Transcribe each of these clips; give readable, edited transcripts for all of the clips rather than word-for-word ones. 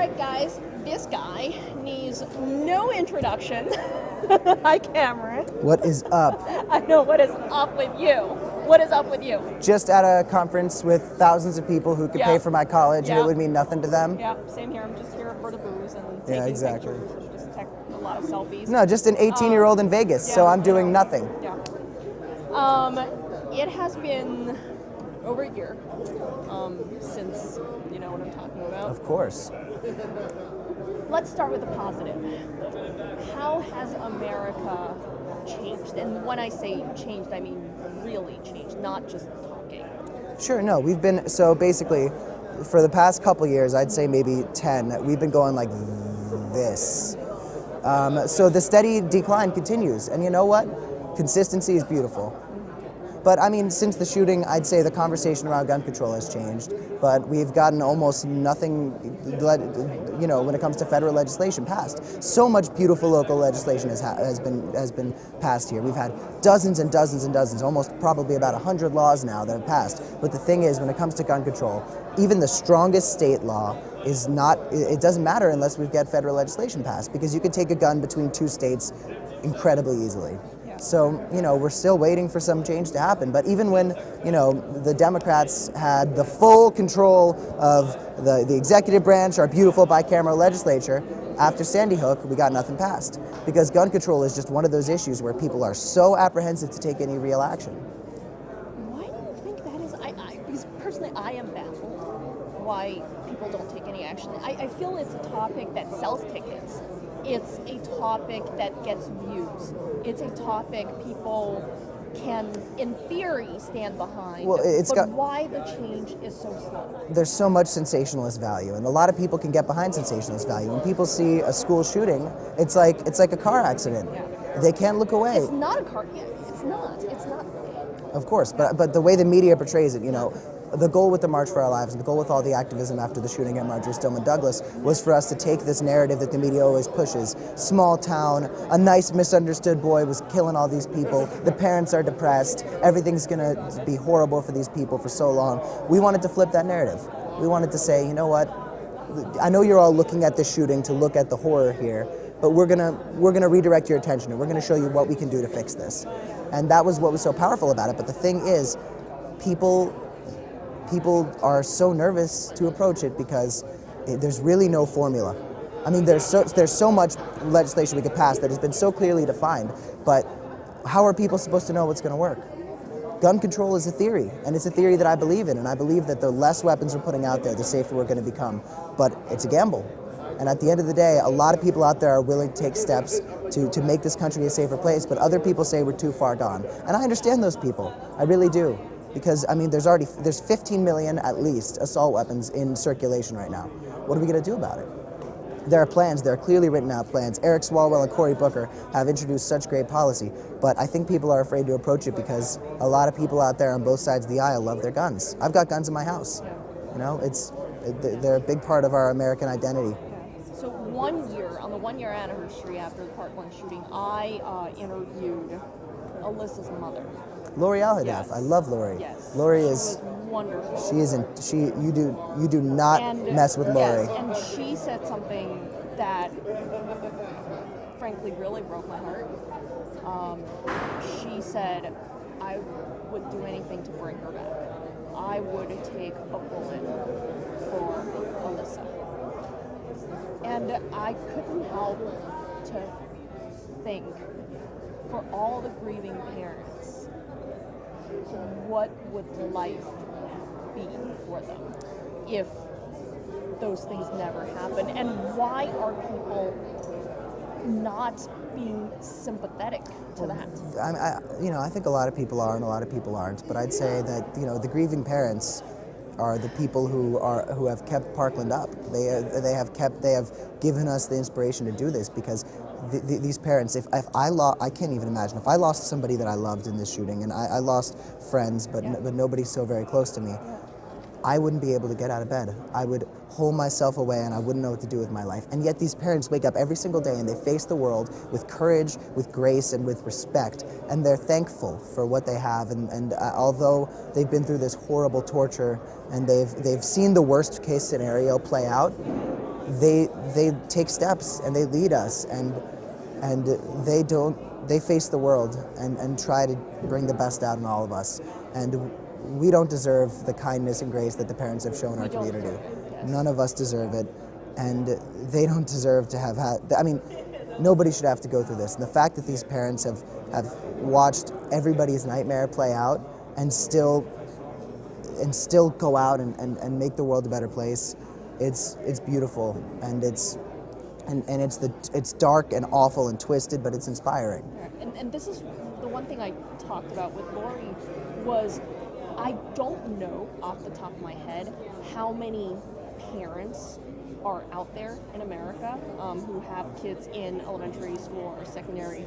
right, guys, this guy needs no introduction. Hi, Cameron. What is up? I know, what is up with you? What is up with you? Just at a conference with thousands of people who could pay for my college and it would mean nothing to them. Yeah, same here. I'm just here for the booze and taking exactly. pictures and just take a lot of selfies. No, just an 18-year-old in Vegas, so I'm doing nothing. Yeah. It has been over a year since, you know what I'm talking about. Of course. Let's start with the positive. How has America changed? And when I say changed, I mean really changed, not just talking. Sure, no, we've been, so basically, for the past couple years, I'd say maybe 10, we've been going like this. So the steady decline continues, and you know what? Consistency is beautiful. But I mean, since the shooting, I'd say the conversation around gun control has changed, but we've gotten almost nothing, you know, when it comes to federal legislation passed. So much beautiful local legislation has been passed here. We've had dozens and dozens and dozens, almost probably about 100 laws now that have passed. But the thing is, when it comes to gun control, even the strongest state law is not, it doesn't matter unless we get federal legislation passed, because you can take a gun between two states incredibly easily. So, you know, we're still waiting for some change to happen. But even when, you know, the Democrats had the full control of the executive branch, our beautiful bicameral legislature, after Sandy Hook, we got nothing passed. Because gun control is just one of those issues where people are so apprehensive to take any real action. Why do you think that is? Because personally, I am baffled why people don't take any action. I feel it's a topic that sells tickets. It's a topic that gets views. It's a topic people can, in theory, stand behind. Well, but why the change is so slow? There's so much sensationalist value, and a lot of people can get behind sensationalist value. When people see a school shooting, it's like a car accident. Yeah. They can't look away. It's not a car. Yeah, it's not. It's not. Of course, but the way the media portrays it, you know. The goal with the March for Our Lives and the goal with all the activism after the shooting at Marjory Stoneman Douglas was for us to take this narrative that the media always pushes. Small town, a nice misunderstood boy was killing all these people, the parents are depressed, everything's gonna be horrible for these people for so long. We wanted to flip that narrative. We wanted to say, you know what, I know you're all looking at this shooting to look at the horror here, but we're gonna redirect your attention and we're gonna show you what we can do to fix this. And that was what was so powerful about it. But the thing is, people are so nervous to approach it because there's really no formula. I mean, there's so much legislation we could pass that has been so clearly defined, but how are people supposed to know what's going to work? Gun control is a theory, and it's a theory that I believe in, and I believe that the less weapons we're putting out there, the safer we're going to become. But it's a gamble. And at the end of the day, a lot of people out there are willing to take steps to make this country a safer place, but other people say we're too far gone. And I understand those people. I really do. Because, I mean, there's 15 million, at least, assault weapons in circulation right now. What are we going to do about it? There are plans, there are clearly written out plans. Eric Swalwell and Cory Booker have introduced such great policy, but I think people are afraid to approach it because a lot of people out there on both sides of the aisle love their guns. I've got guns in my house. You know, they're a big part of our American identity. So on the 1 year anniversary after the Parkland shooting, I interviewed Alyssa's mother. Lori Alhadeff. Yes. I love Lori. Yes. Lori she is was wonderful. You do not mess with Lori. Yes, and she said something that frankly really broke my heart. She said, I would do anything to bring her back. I would take a bullet for Alyssa. And I couldn't help to think, for all the grieving parents, what would life be for them if those things never happen? And why are people not being sympathetic to that? I think a lot of people are and a lot of people aren't, but I'd say that, you know, the grieving parents are the people who have kept Parkland up. They have given us the inspiration to do this, because these parents, if I can't even imagine, if I lost somebody that I loved in this shooting, and I lost friends, but nobody so very close to me, I wouldn't be able to get out of bed. I would hold myself away and I wouldn't know what to do with my life. And yet these parents wake up every single day and they face the world with courage, with grace, and with respect. And they're thankful for what they have. And although they've been through this horrible torture and they've seen the worst case scenario play out, they take steps and they lead us, and they face the world and try to bring the best out in all of us. And we don't deserve the kindness and grace that the parents have shown our community. Yes. None of us deserve it, and they don't deserve to have had. I mean, nobody should have to go through this. And the fact that these parents have watched everybody's nightmare play out and still go out and make the world a better place, it's beautiful, and it's dark and awful and twisted, but it's inspiring. And this is the one thing I talked about with Lori was I don't know off the top of my head how many parents are out there in America who have kids in elementary school or secondary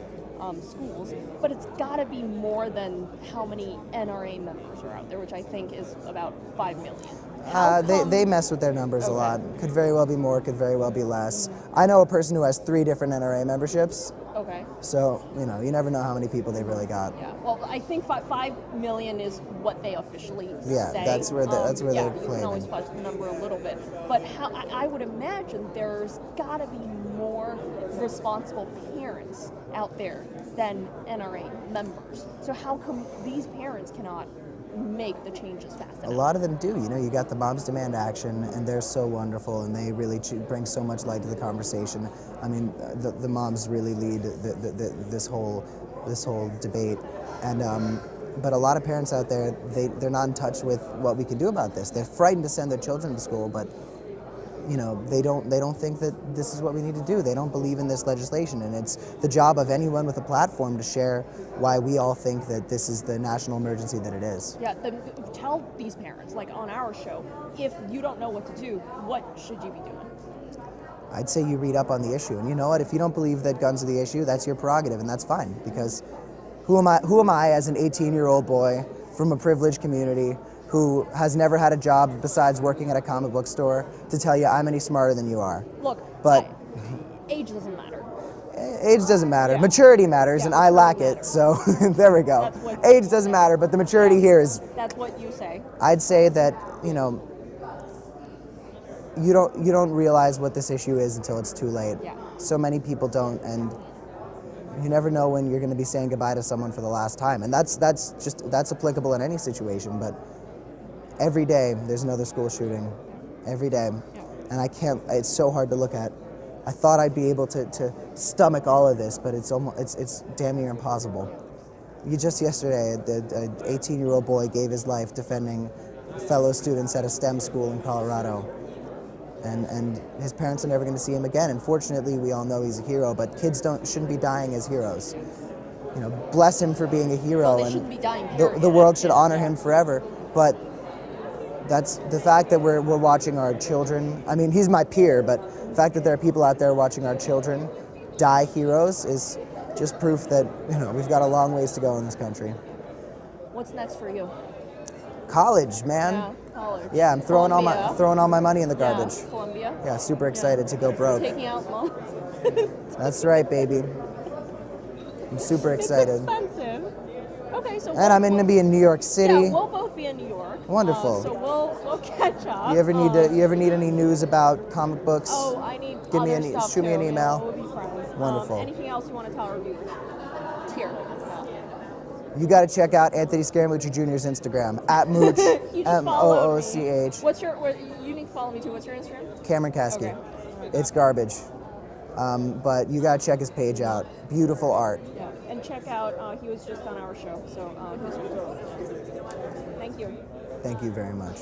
schools, but it's got to be more than how many NRA members are out there, which I think is about 5 million. They mess with their numbers a lot. Could very well be more, could very well be less. I know a person who has 3 different NRA memberships. Okay. So, you never know how many people they really got. Yeah. Well, I think 5 million is what they officially say. That's where they're claiming. You can always fudge the number a little bit. But I would imagine there's got to be more responsible parents out there than NRA members. So how come these parents cannot make the changes fast enough? A lot of them do. You got the Moms Demand Action, and they're so wonderful, and they really bring so much light to the conversation. I mean, the moms really lead this whole debate, and but a lot of parents out there, they're not in touch with what we can do about this. They're frightened to send their children to school, but they don't think that this is what we need to do. They don't believe in this legislation, and it's the job of anyone with a platform to share why we all think that this is the national emergency that it is. Yeah, then tell these parents, like on our show, if you don't know what to do, what should you be doing? I'd say you read up on the issue, and you know what? If you don't believe that guns are the issue, that's your prerogative, and that's fine. Because who am I as an 18-year-old boy from a privileged community who has never had a job besides working at a comic book store to tell you I'm any smarter than you are? Look, but age doesn't matter. Age doesn't matter. Yeah. Maturity matters, and I lack it. So there we go. Age doesn't matter, but the maturity here is. That's what you say. I'd say that you don't realize what this issue is until it's too late. Yeah. So many people don't, and you never know when you're going to be saying goodbye to someone for the last time, and that's applicable in any situation. But every day there's another school shooting, every day, and I can't. It's so hard to look at. I thought I'd be able to stomach all of this, but it's damn near impossible. Just yesterday, an 18-year-old boy gave his life defending fellow students at a STEM school in Colorado. And his parents are never going to see him again. And fortunately, we all know he's a hero, but kids shouldn't be dying as heroes. Bless him for being a hero, well, they and shouldn't be dying, the world should honor him forever. But that's the fact that we're watching our children. I mean, he's my peer, but the fact that there are people out there watching our children die heroes is just proof that we've got a long ways to go in this country. What's next for you? College, man. Yeah, college. Yeah, I'm throwing all my money in the garbage. Yeah, Columbia. Yeah, super excited to go broke. Taking out loans. That's right, baby. I'm super excited. It's expensive. Okay, so and I'm going to be in New York City. Yeah, we'll both be in New York. Wonderful. So we'll catch up. You ever need any news about comic books? Oh, I need. Shoot me an email. We'll be friends. Wonderful. Anything else you want to tell our viewers? Here. You got to check out Anthony Scaramucci Jr.'s Instagram at Mooch MOOCH. What's your? You need to follow me too. What's your Instagram? Cameron Kasky. Okay. It's garbage, but you got to check his page out. Beautiful art. Yeah, and check out. He was just on our show, so thank you. Thank you very much.